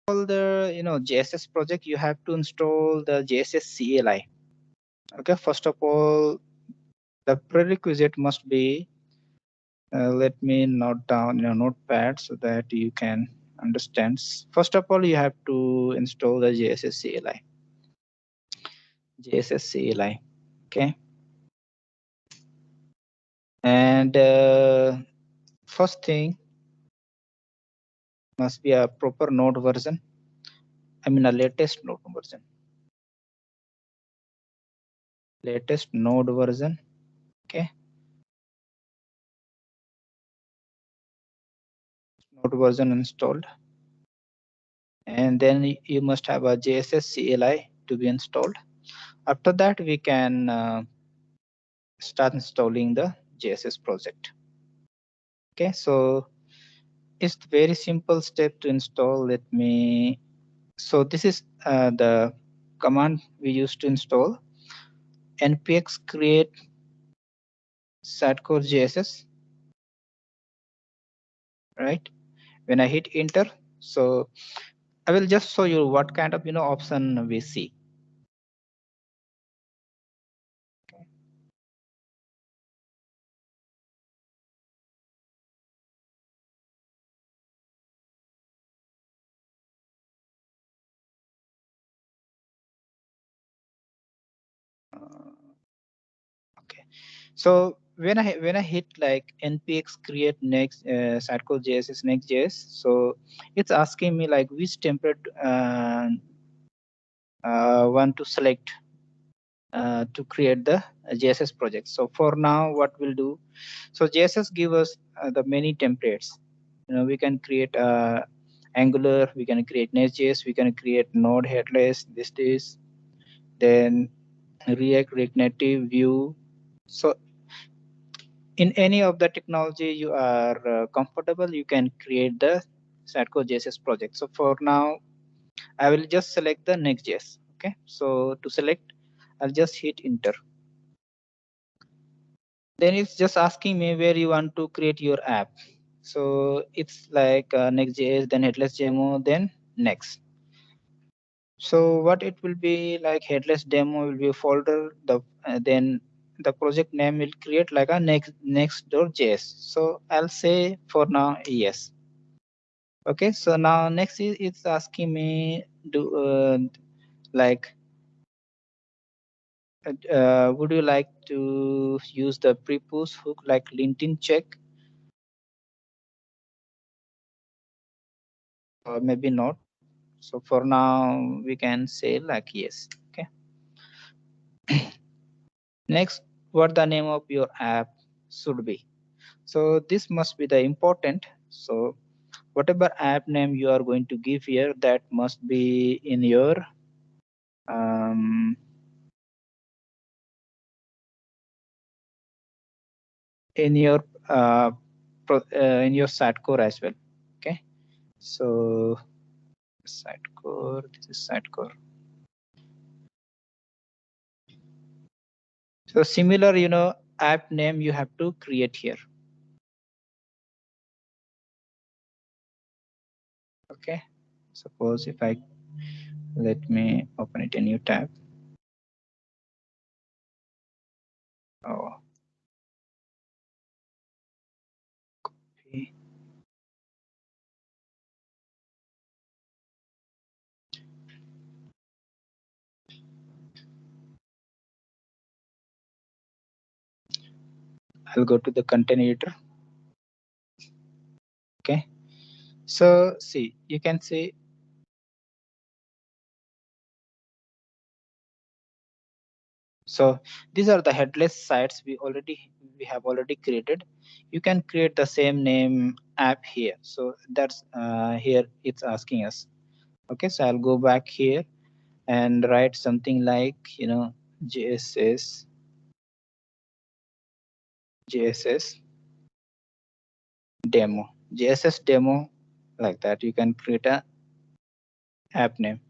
all the JSS project, you have to install the JSS CLI. Okay, first of all, the prerequisite must be, let me note down your notepad so that you can understand. First of all, you have to install the JSS CLI. JSS CLI. Okay, and first thing must be a proper node version. I mean a latest node version. Latest node version. Okay, node version installed, and then you must have a JSS CLI to be installed. After that, we can start installing the JSS project. Okay, so it's very simple step to install. Let me. So this is the command we use to install npx create Sitecore JSS. Right. When I hit enter, so I will just show you what kind of option we see. Okay, so when I hit like npx create next Sitecore JSS Next.js, so it's asking me like which template want to select to create the JSS project. So for now, what we'll do, so JSS give us the many templates. We can create Angular, we can create Next.js, we can create Node headless. This is then React Native, Vue. So in any of the technology you are comfortable, you can create the Sitecore JSS project. So for now, I will just select the Next.js. Okay, so to select, I'll just hit enter. Then it's just asking me where you want to create your app. So it's like Next.js, then headless demo, then next. So what it will be like, headless demo will be a folder. Then the project name will create like a next.js. So I'll say for now yes. Okay, so now next is it's asking me do like would you like to use the pre-push hook like LinkedIn check, or maybe not. So for now we can say like yes. Okay, next, what the name of your app should be. So this must be the important. So whatever app name you are going to give here, that must be um, in your in your Sitecore as well. Okay, so Sitecore, this is Sitecore. So similar, app name you have to create here. Okay, suppose if I let me open it a new tab. Oh, copy. I'll go to the content editor. Okay, so see, you can see. So these are the headless sites we have already created. You can create the same name app here. So that's here it's asking us. Okay, so I'll go back here and write something like JSS JSS demo, JSS demo, like that. You can create a app name.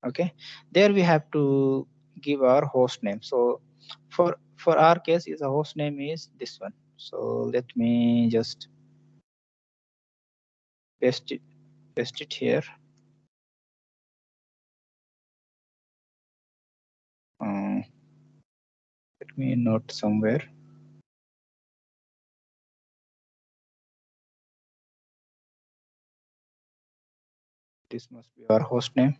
Okay, there we have to give our host name. So for our case, is a host name is this one. So let me just paste paste it here. Let me note somewhere. This must be our host name.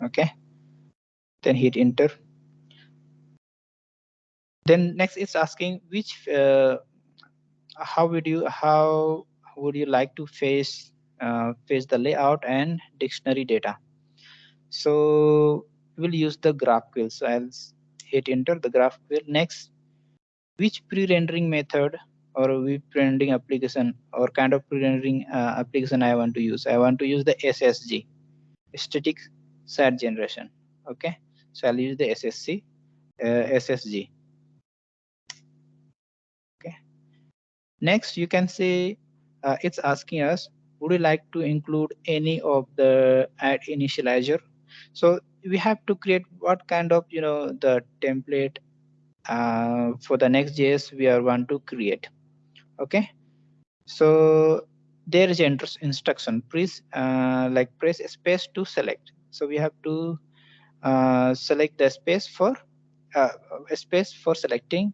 Okay, then hit enter. Then next it's asking which how would you like to face the layout and dictionary data. So we'll use the GraphQL. So I'll hit enter the GraphQL. Next, which pre-rendering method or which pre-rendering application or kind of pre-rendering application I want to use. I want to use the SSG, static site generation. Okay, so I'll use the SSG. Okay. Next, you can see it's asking us, would you like to include any of the add initializer? So we have to create what kind of the template for the Next.js we are want to create. Okay, so there is instruction. Press press space to select. So we have to select the space for uh, selecting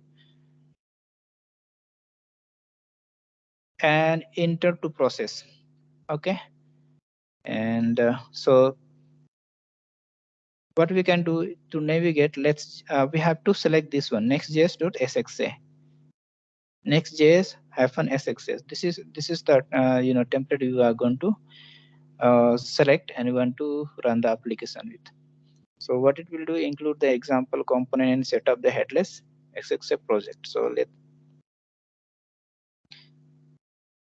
and enter to process. Okay, and so what we can do to navigate, we have to select this one, nextjs.sxa, nextjs-sxa. This is the template you are going to select and you want to run the application with. So what it will do, include the example component and set up the headless sxa project. So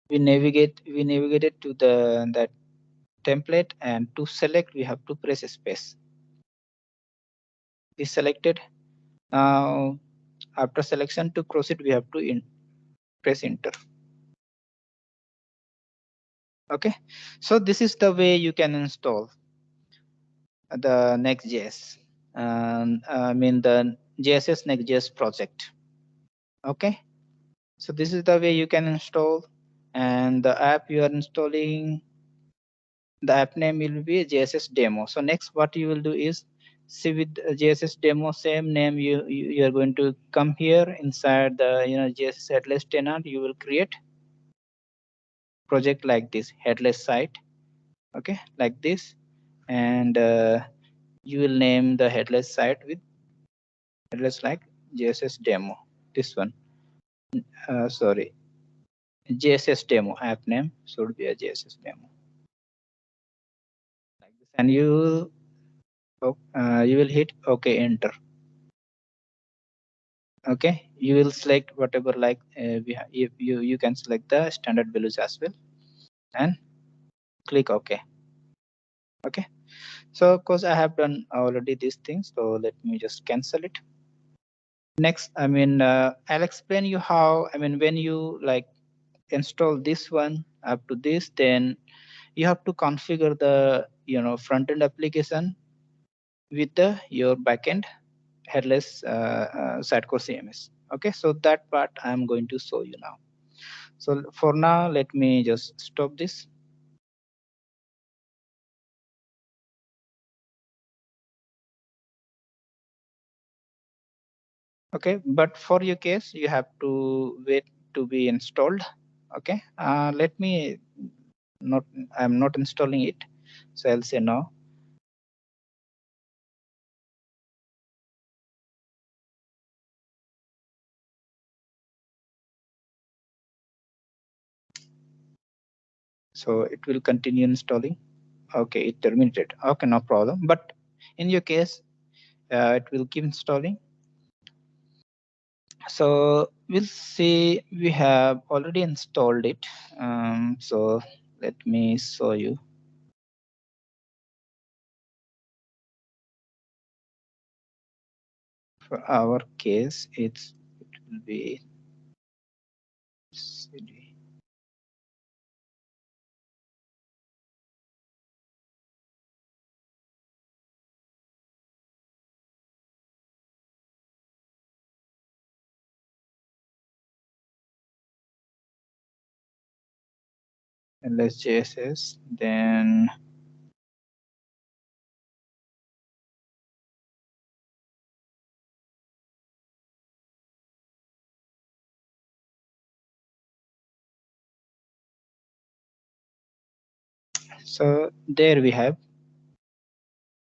we navigated to that template, and to select we have to press space. Is selected. Now after selection, to proceed we have to press enter. Okay, so this is the way you can install the Next.js, I mean the JSS Next.js project. Okay, so this is the way you can install, and the app you are installing, the app name will be JSS demo. So next what you will do is, see with JSS demo same name, you are going to come here inside the JSS headless tenant. You will create project like this, headless site. Okay, like this, and you will name the headless site with headless like JSS demo. This one, sorry, JSS demo app name should be a JSS demo like this, and you will hit OK, enter. Okay, you will select whatever like if you can select the standard values as well and click OK. Okay, so of course I have done already these things, so let me just cancel it. Next, I'll explain you how, when you like install this one up to this, then you have to configure the front-end application with your backend headless Sitecore CMS. Okay, so that part I'm going to show you now. So for now, let me just stop this. Okay, but for your case, you have to wait to be installed. Okay, let me not, I'm not installing it, so I'll say no. So it will continue installing. Okay, it terminated. Okay, no problem. But in your case, it will keep installing. So we'll see, we have already installed it. So let me show you. For our case, it will be CD. ls JSS, then so there we have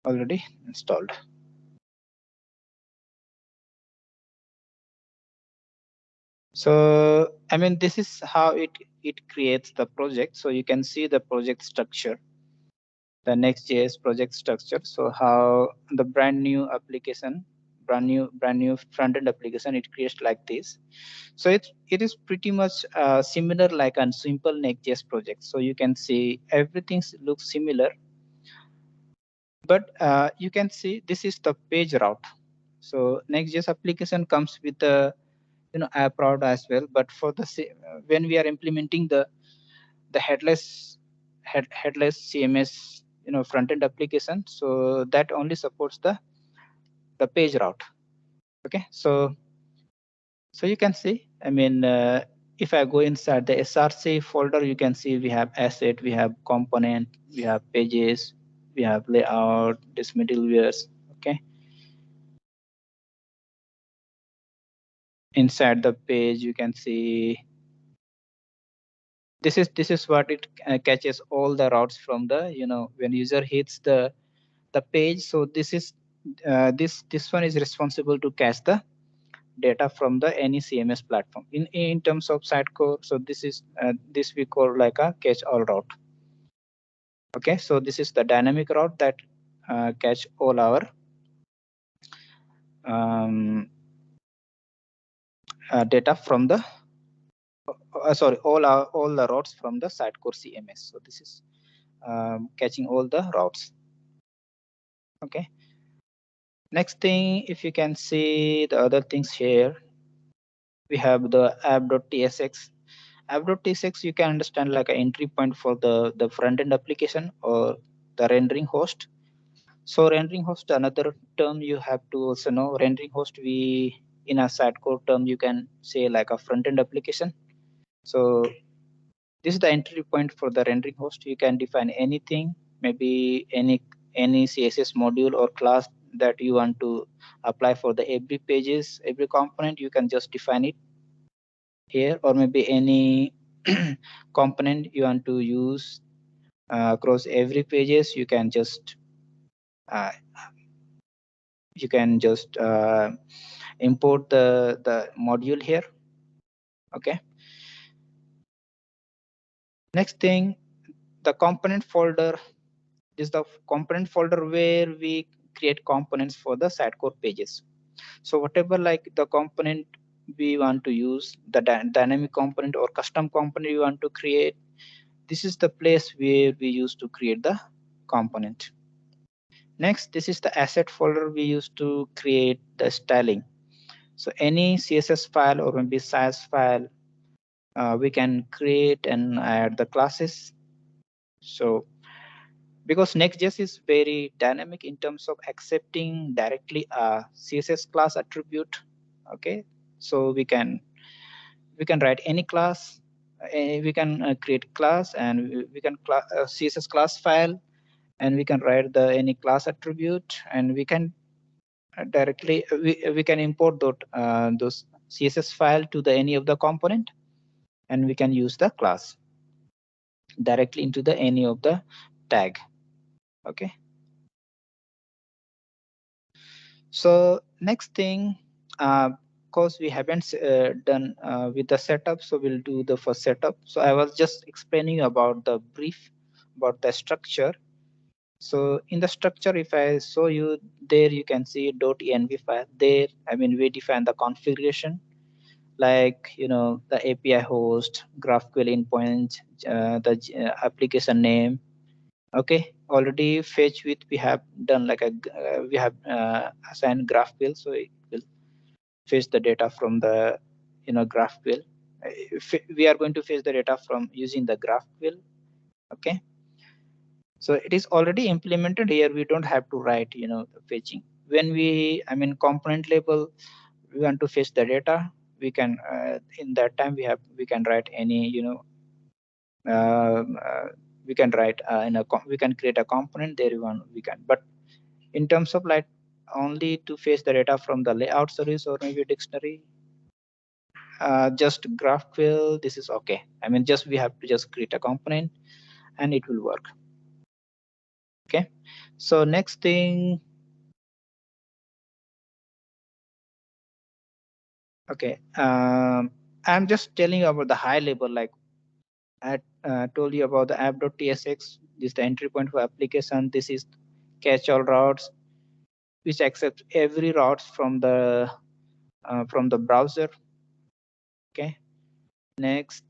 already installed. So I mean, this is how it creates the project. So you can see the project structure, the Next.js project structure. So how the brand new application, brand new front end application, it creates like this. So it is pretty much similar like a simple Next.js project. So you can see everything looks similar, but you can see this is the page route. So Next.js application comes with a app route as well. But for the when we are implementing the headless CMS front end application, so that only supports the page route. Okay, so you can see, I mean, if I go inside the src folder, you can see we have asset, we have component, we have pages, we have layout, this middlewares. Okay, inside the page you can see this is what it catches all the routes from the when user hits the page. So this one is responsible to catch the data from the any CMS platform. In terms of Sitecore, so this we call like a catch all route. Okay, so this is the dynamic route that catch all our um, data from the sorry, all the routes from the Sitecore CMS. So this is catching all the routes. Okay, next thing, if you can see the other things here, we have the app.tsx. App.tsx, you can understand like an entry point for the front end application or the rendering host. So rendering host, another term you have to also know. Rendering host, we in a Sitecore term you can say like a front end application. So this is the entry point for the rendering host. You can define anything, maybe any CSS module or class that you want to apply for the every pages, every component. You can just define it here, or maybe any component you want to use across every pages. Uh, you can just import the module here. Okay, next thing, the component folder is the component folder where we create components for the Sitecore pages. So whatever like the component we want to use, the dynamic component or custom component you want to create, this is the place where we use to create the component. Next, this is the asset folder we use to create the styling. So any CSS file or maybe size file, we can create and add the classes. So because Next.js is very dynamic in terms of accepting directly a CSS class attribute. Okay, so we can write any class, we can create class, and we can CSS class file, and we can write the any class attribute, and we can directly we can import those CSS file to the any of the component, and we can use the class directly into the any of the tag. Okay, so next thing, because we haven't done with the setup, so we'll do the first setup. So I was just explaining about the brief about the structure. So in the structure, if I show you there, you can see .env file there. I mean, we define the configuration, like the API host, GraphQL endpoint, the application name. Okay, already fetch with we have done like a we have assigned GraphQL, so it will fetch the data from the GraphQL. We are going to fetch the data from using the GraphQL. Okay, so it is already implemented here. We don't have to write the fetching. When we component level, we want to fetch the data, we can in that time we can write any we can write we can create a component there we can, but in terms of like only to fetch the data from the layout service or maybe dictionary, just GraphQL, this is okay. I mean, just we have to just create a component and it will work. Okay, so next thing. Okay, I'm just telling you about the high level, like I told you about the app.tsx. This is the entry point for application. This is catch-all routes, which accepts every route from the browser. Okay, next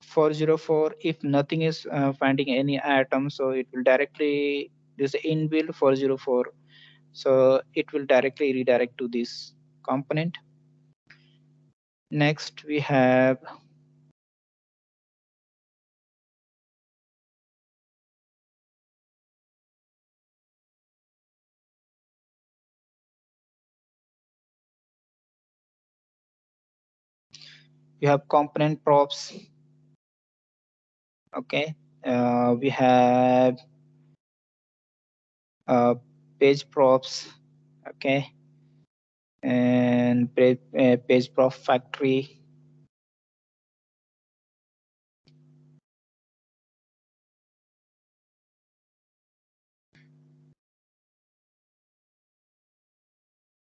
404. If nothing is finding any item, so it will directly this inbuilt 404. So it will directly redirect to this component. Next we have component props. Okay, we have page props. Okay, and page prop factory.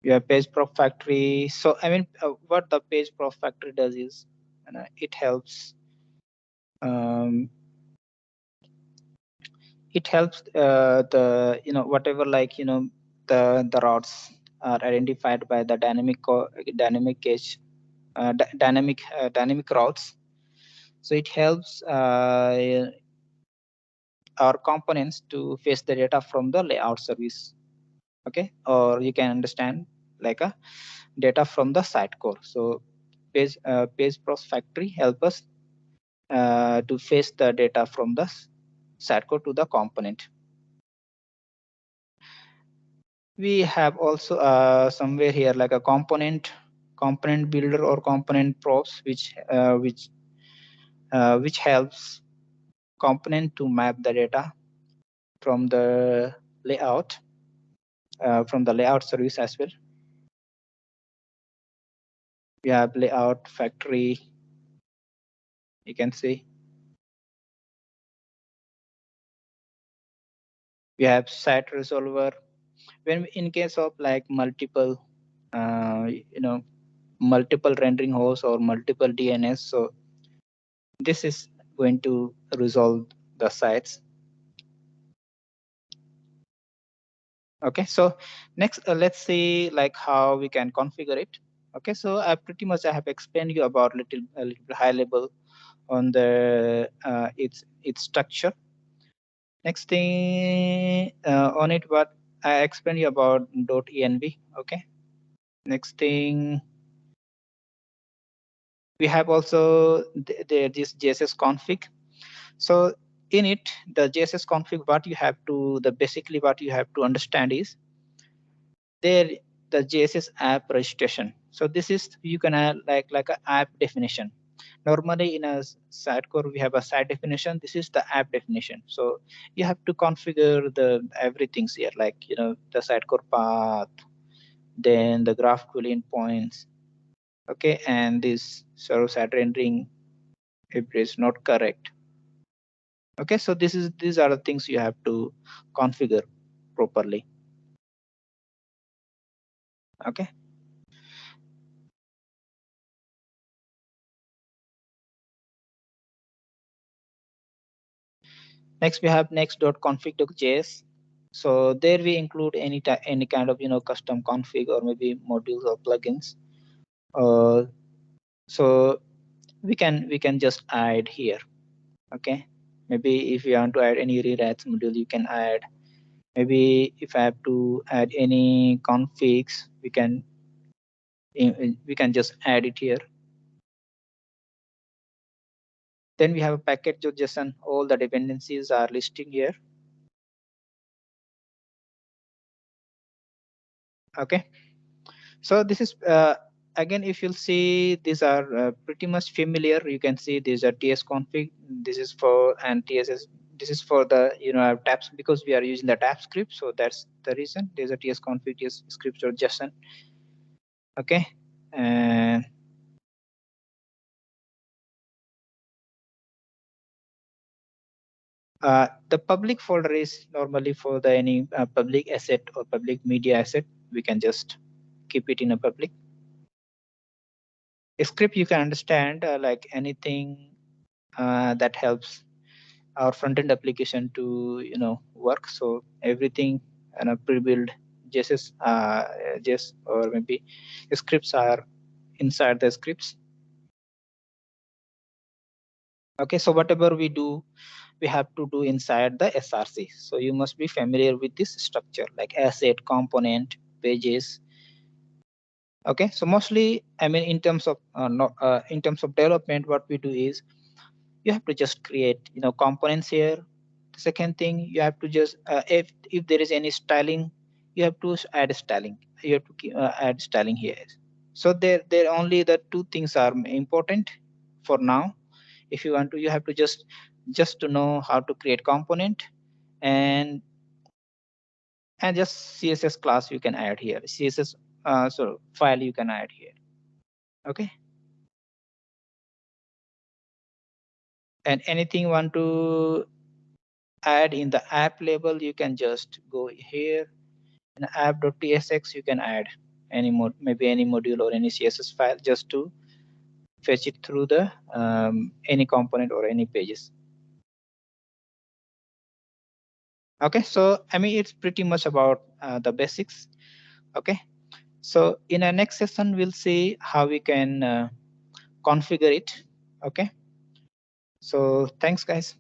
We have page prop factory. So I mean, what the page prop factory does is it helps. Um, it helps the whatever, like the routes are identified by the dynamic cache, dynamic routes. So it helps our components to fetch the data from the layout service. Okay, or you can understand like a data from the Sitecore. So page pros factory help us to fetch the data from the Sitecore to the component. We have also somewhere here like a component builder or component props, which helps component to map the data from the layout service as well. We have layout factory, you can see. We have site resolver. When in case of like multiple multiple rendering hosts or multiple DNS, so this is going to resolve the sites. Okay, so next let's see like how we can configure it. Okay, so I pretty much I have explained you about a little high level on the its structure. Next thing on it, what I explained you about .env. Okay, next thing we have also this JSS config. So in it, the JSS config, what you have to basically what you have to understand is there the JSS app registration. So this is you can add like a app definition. Normally in a Sitecore we have a site definition. This is the app definition. So you have to configure the everything here, like the Sitecore path, then the GraphQL endpoints. Okay, and this server-side rendering if it is not correct. Okay, so these are the things you have to configure properly. Okay, next we have next.config.js. So there we include any kind of custom config or maybe modules or plugins. So we can just add here. Okay, maybe if you want to add any rewrites module, you can add. Maybe if I have to add any configs, we can just add it here. Then we have a package.json. All the dependencies are listed here. Okay, so this is again, if you'll see, these are pretty much familiar. You can see these are ts config. This is for, and tss. This is for the tabs, because we are using the tab script. So that's the reason. There's a ts config, ts script or JSON. Okay, and the public folder is normally for the any public asset or public media asset. We can just keep it in a public. A script you can understand like anything that helps our front-end application to work. So everything pre-built JSS, JS, or maybe scripts are inside the scripts. Okay, so whatever we do, we have to do inside the SRC. So you must be familiar with this structure like asset, component, pages. Okay, so mostly, I mean, in terms of in terms of development, what we do is you have to just create components here. The second thing, you have to just if there is any styling, you have to add styling. You have to add styling here. So there only the two things are important for now. If you want to, you have to just to know how to create component, and just css class you can add here, css so file you can add here. Okay, and anything you want to add in the app label, you can just go here in app.tsx. You can add any maybe any module or any css file, just to fetch it through the any component or any pages. Okay, so I mean, it's pretty much about the basics. Okay, so in our next session we'll see how we can configure it. Okay, so thanks guys.